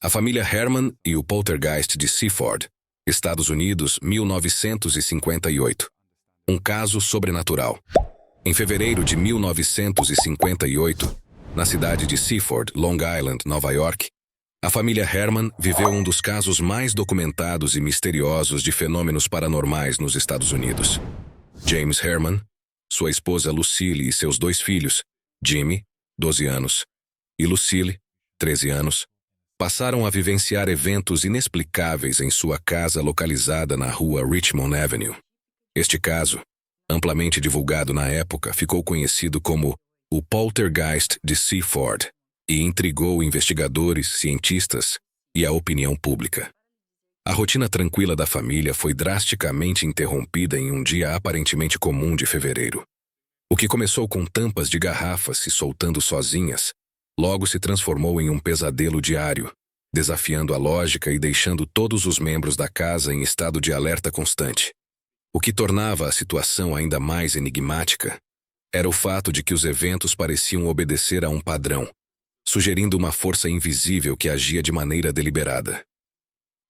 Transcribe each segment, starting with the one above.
A família Herman e o poltergeist de Seaford, Estados Unidos, 1958. Um caso sobrenatural. Em fevereiro de 1958, na cidade de Seaford, Long Island, Nova York, a família Herman viveu um dos casos mais documentados e misteriosos de fenômenos paranormais nos Estados Unidos. James Herman, sua esposa Lucille e seus 2 filhos, Jimmy, 12 anos, e Lucille, 13 anos, passaram a vivenciar eventos inexplicáveis em sua casa localizada na rua Richmond Avenue. Este caso, amplamente divulgado na época, ficou conhecido como o Poltergeist de Seaford e intrigou investigadores, cientistas e a opinião pública. A rotina tranquila da família foi drasticamente interrompida em um dia aparentemente comum de fevereiro. O que começou com tampas de garrafas se soltando sozinhas, logo se transformou em um pesadelo diário, desafiando a lógica e deixando todos os membros da casa em estado de alerta constante. O que tornava a situação ainda mais enigmática era o fato de que os eventos pareciam obedecer a um padrão, sugerindo uma força invisível que agia de maneira deliberada.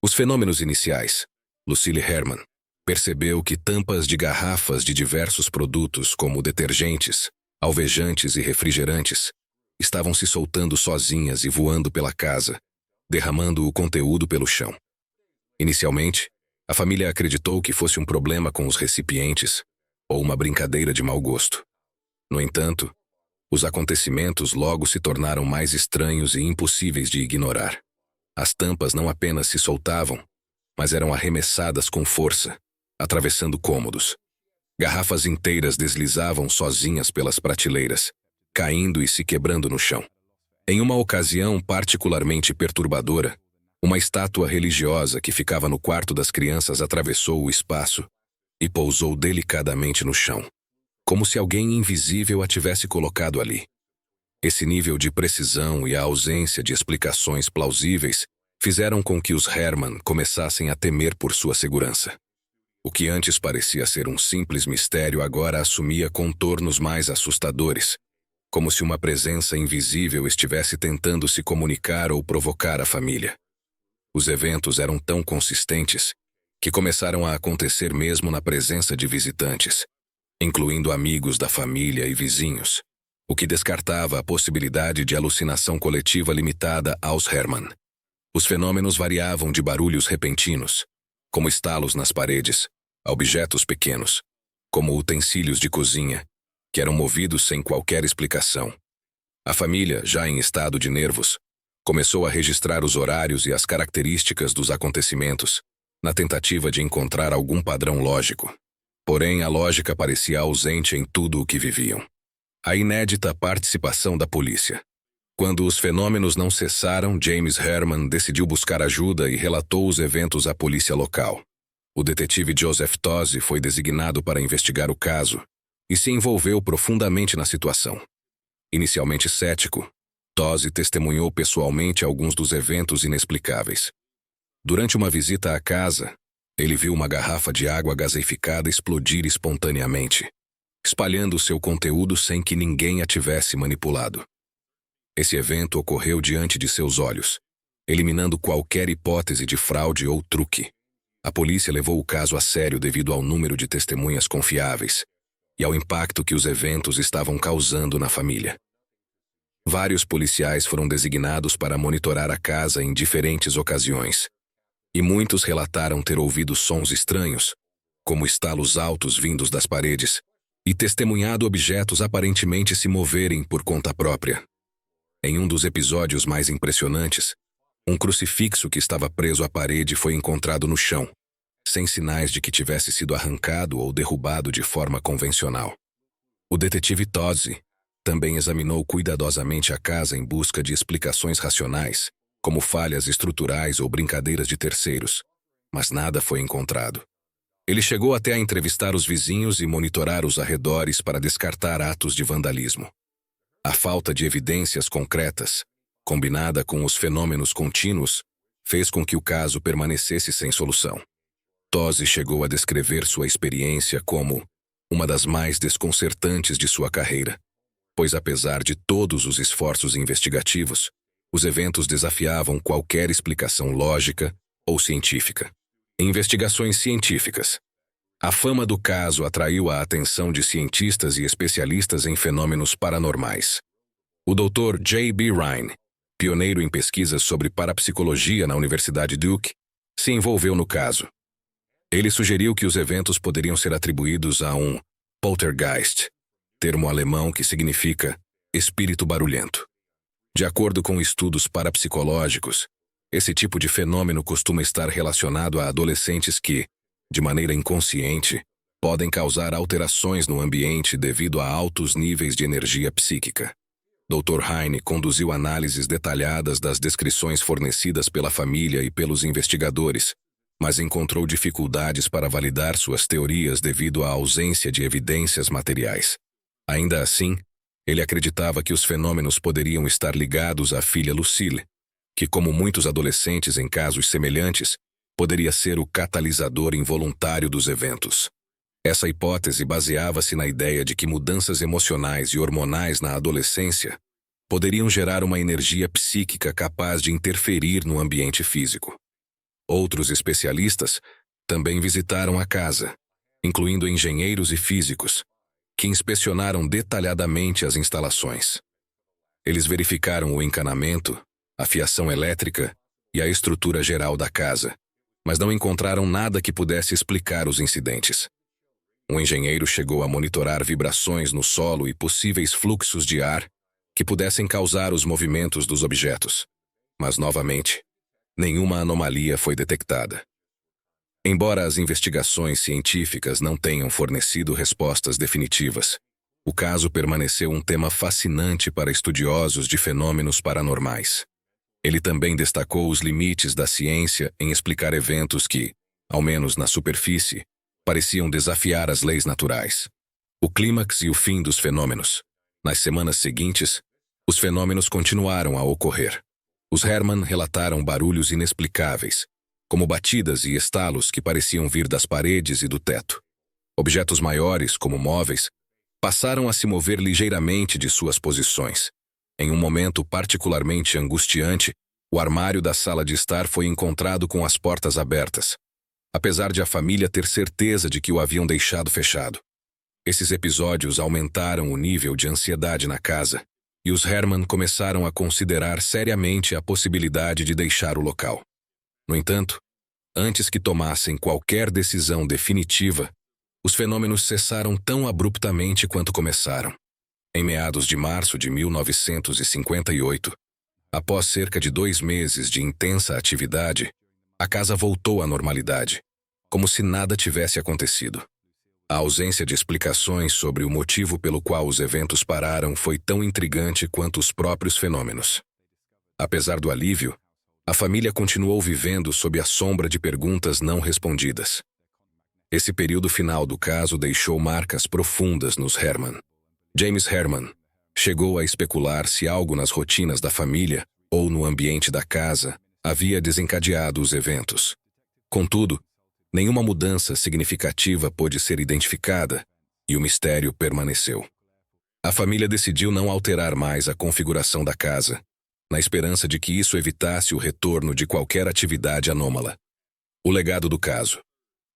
Os fenômenos iniciais. Lucille Herman percebeu que tampas de garrafas de diversos produtos, como detergentes, alvejantes e refrigerantes, estavam se soltando sozinhas e voando pela casa, derramando o conteúdo pelo chão. Inicialmente, a família acreditou que fosse um problema com os recipientes ou uma brincadeira de mau gosto. No entanto, os acontecimentos logo se tornaram mais estranhos e impossíveis de ignorar. As tampas não apenas se soltavam, mas eram arremessadas com força, atravessando cômodos. Garrafas inteiras deslizavam sozinhas pelas prateleiras, caindo e se quebrando no chão. Em uma ocasião particularmente perturbadora, uma estátua religiosa que ficava no quarto das crianças atravessou o espaço e pousou delicadamente no chão, como se alguém invisível a tivesse colocado ali. Esse nível de precisão e a ausência de explicações plausíveis fizeram com que os Herman começassem a temer por sua segurança. O que antes parecia ser um simples mistério agora assumia contornos mais assustadores, como se uma presença invisível estivesse tentando se comunicar ou provocar a família. Os eventos eram tão consistentes que começaram a acontecer mesmo na presença de visitantes, incluindo amigos da família e vizinhos, o que descartava a possibilidade de alucinação coletiva limitada aos Herman. Os fenômenos variavam de barulhos repentinos, como estalos nas paredes, a objetos pequenos, como utensílios de cozinha, que eram movidos sem qualquer explicação. A família, já em estado de nervos, começou a registrar os horários e as características dos acontecimentos, na tentativa de encontrar algum padrão lógico. Porém, a lógica parecia ausente em tudo o que viviam. A inédita participação da polícia. Quando os fenômenos não cessaram, James Herman decidiu buscar ajuda e relatou os eventos à polícia local. O detetive Joseph Tosi foi designado para investigar o caso e se envolveu profundamente na situação. Inicialmente cético, Tosi testemunhou pessoalmente alguns dos eventos inexplicáveis. Durante uma visita à casa, ele viu uma garrafa de água gaseificada explodir espontaneamente, espalhando seu conteúdo sem que ninguém a tivesse manipulado. Esse evento ocorreu diante de seus olhos, eliminando qualquer hipótese de fraude ou truque. A polícia levou o caso a sério devido ao número de testemunhas confiáveis e ao impacto que os eventos estavam causando na família. Vários policiais foram designados para monitorar a casa em diferentes ocasiões, e muitos relataram ter ouvido sons estranhos, como estalos altos vindos das paredes, e testemunhado objetos aparentemente se moverem por conta própria. Em um dos episódios mais impressionantes, um crucifixo que estava preso à parede foi encontrado no chão, sem sinais de que tivesse sido arrancado ou derrubado de forma convencional. O detetive Tosi também examinou cuidadosamente a casa em busca de explicações racionais, como falhas estruturais ou brincadeiras de terceiros, mas nada foi encontrado. Ele chegou até a entrevistar os vizinhos e monitorar os arredores para descartar atos de vandalismo. A falta de evidências concretas, combinada com os fenômenos contínuos, fez com que o caso permanecesse sem solução. Tosi chegou a descrever sua experiência como uma das mais desconcertantes de sua carreira, pois apesar de todos os esforços investigativos, Os eventos desafiavam qualquer explicação lógica ou científica. Investigações científicas. A fama do caso atraiu a atenção de cientistas e especialistas em fenômenos paranormais. O Dr. J.B. Rhine, pioneiro em pesquisas sobre parapsicologia na Universidade Duke, se envolveu no caso. Ele sugeriu que os eventos poderiam ser atribuídos a um poltergeist, termo alemão que significa espírito barulhento. De acordo com estudos parapsicológicos, esse tipo de fenômeno costuma estar relacionado a adolescentes que, de maneira inconsciente, podem causar alterações no ambiente devido a altos níveis de energia psíquica. Dr. Heine conduziu análises detalhadas das descrições fornecidas pela família e pelos investigadores, mas encontrou dificuldades para validar suas teorias devido à ausência de evidências materiais. Ainda assim, ele acreditava que os fenômenos poderiam estar ligados à filha Lucille, que, como muitos adolescentes em casos semelhantes, poderia ser o catalisador involuntário dos eventos. Essa hipótese baseava-se na ideia de que mudanças emocionais e hormonais na adolescência poderiam gerar uma energia psíquica capaz de interferir no ambiente físico. Outros especialistas também visitaram a casa, incluindo engenheiros e físicos, que inspecionaram detalhadamente as instalações. Eles verificaram o encanamento, a fiação elétrica e a estrutura geral da casa, mas não encontraram nada que pudesse explicar os incidentes. Um engenheiro chegou a monitorar vibrações no solo e possíveis fluxos de ar que pudessem causar os movimentos dos objetos, mas, novamente, nenhuma anomalia foi detectada. Embora as investigações científicas não tenham fornecido respostas definitivas, o caso permaneceu um tema fascinante para estudiosos de fenômenos paranormais. Ele também destacou os limites da ciência em explicar eventos que, ao menos na superfície, pareciam desafiar as leis naturais. O clímax e o fim dos fenômenos. Nas semanas seguintes, os fenômenos continuaram a ocorrer. Os Herman relataram barulhos inexplicáveis, como batidas e estalos que pareciam vir das paredes e do teto. Objetos maiores, como móveis, passaram a se mover ligeiramente de suas posições. Em um momento particularmente angustiante, o armário da sala de estar foi encontrado com as portas abertas, apesar de a família ter certeza de que o haviam deixado fechado. Esses episódios aumentaram o nível de ansiedade na casa, e os Herman começaram a considerar seriamente a possibilidade de deixar o local. No entanto, antes que tomassem qualquer decisão definitiva, os fenômenos cessaram tão abruptamente quanto começaram. Em meados de março de 1958, após cerca de 2 meses de intensa atividade, a casa voltou à normalidade, como se nada tivesse acontecido. A ausência de explicações sobre o motivo pelo qual os eventos pararam foi tão intrigante quanto os próprios fenômenos. Apesar do alívio, a família continuou vivendo sob a sombra de perguntas não respondidas. Esse período final do caso deixou marcas profundas nos Herman. James Herman chegou a especular se algo nas rotinas da família ou no ambiente da casa havia desencadeado os eventos. Contudo, nenhuma mudança significativa pôde ser identificada e o mistério permaneceu. A família decidiu não alterar mais a configuração da casa, na esperança de que isso evitasse o retorno de qualquer atividade anômala. O legado do caso.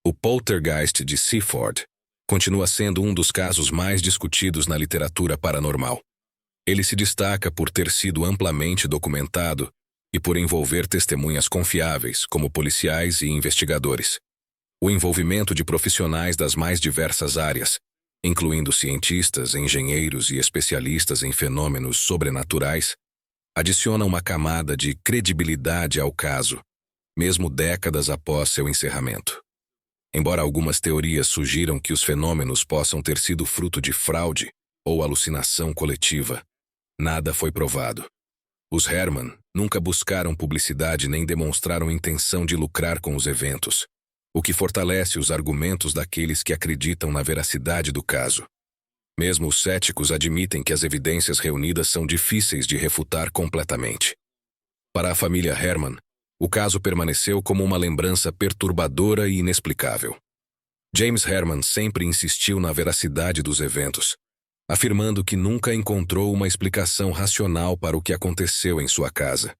O poltergeist de Seaford continua sendo um dos casos mais discutidos na literatura paranormal. Ele se destaca por ter sido amplamente documentado e por envolver testemunhas confiáveis, como policiais e investigadores. O envolvimento de profissionais das mais diversas áreas, incluindo cientistas, engenheiros e especialistas em fenômenos sobrenaturais, adiciona uma camada de credibilidade ao caso, mesmo décadas após seu encerramento. Embora algumas teorias sugiram que os fenômenos possam ter sido fruto de fraude ou alucinação coletiva, nada foi provado. Os Herman nunca buscaram publicidade nem demonstraram intenção de lucrar com os eventos, o que fortalece os argumentos daqueles que acreditam na veracidade do caso. Mesmo os céticos admitem que as evidências reunidas são difíceis de refutar completamente. Para a família Herman, o caso permaneceu como uma lembrança perturbadora e inexplicável. James Herman sempre insistiu na veracidade dos eventos, afirmando que nunca encontrou uma explicação racional para o que aconteceu em sua casa.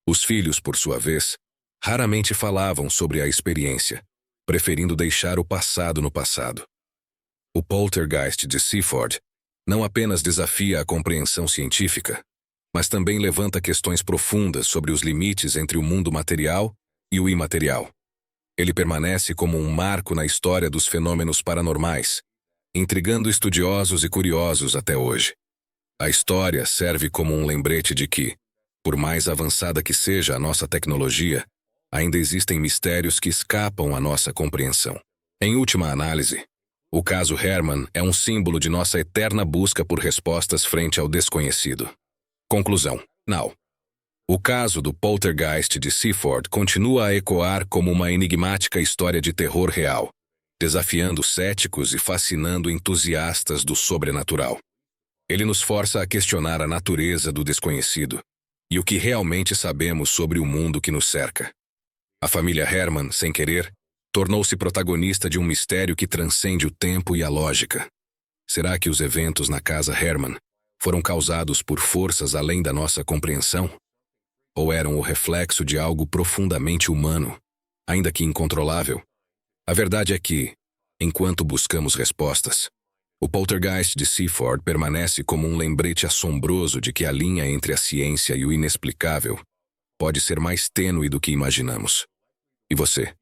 Os filhos, por sua vez, raramente falavam sobre a experiência, preferindo deixar o passado no passado. O poltergeist de Seaford não apenas desafia a compreensão científica, mas também levanta questões profundas sobre os limites entre o mundo material e o imaterial. Ele permanece como um marco na história dos fenômenos paranormais, intrigando estudiosos e curiosos até hoje. A história serve como um lembrete de que, por mais avançada que seja a nossa tecnologia, ainda existem mistérios que escapam à nossa compreensão. Em última análise, o caso Herman é um símbolo de nossa eterna busca por respostas frente ao desconhecido. Conclusão. Now. O caso do poltergeist de Seaford continua a ecoar como uma enigmática história de terror real, desafiando céticos e fascinando entusiastas do sobrenatural. Ele nos força a questionar a natureza do desconhecido e o que realmente sabemos sobre o mundo que nos cerca. A família Herman, sem querer, tornou-se protagonista de um mistério que transcende o tempo e a lógica. Será que os eventos na casa Herman foram causados por forças além da nossa compreensão? Ou eram o reflexo de algo profundamente humano, ainda que incontrolável? A verdade é que, enquanto buscamos respostas, o poltergeist de Seaford permanece como um lembrete assombroso de que a linha entre a ciência e o inexplicável pode ser mais tênue do que imaginamos. E você?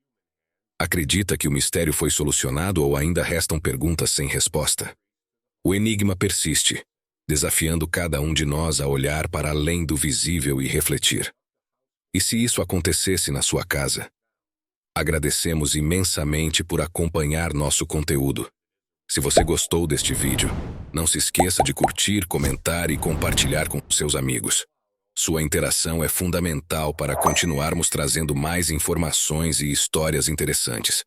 Acredita que o mistério foi solucionado ou ainda restam perguntas sem resposta? O enigma persiste, desafiando cada um de nós a olhar para além do visível e refletir. E se isso acontecesse na sua casa? Agradecemos imensamente por acompanhar nosso conteúdo. Se você gostou deste vídeo, não se esqueça de curtir, comentar e compartilhar com seus amigos. Sua interação é fundamental para continuarmos trazendo mais informações e histórias interessantes.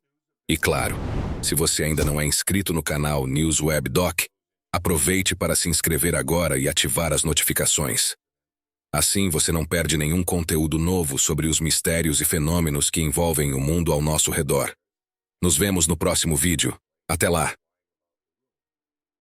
E claro, se você ainda não é inscrito no canal News Web Doc, aproveite para se inscrever agora e ativar as notificações. Assim você não perde nenhum conteúdo novo sobre os mistérios e fenômenos que envolvem o mundo ao nosso redor. Nos vemos no próximo vídeo. Até lá!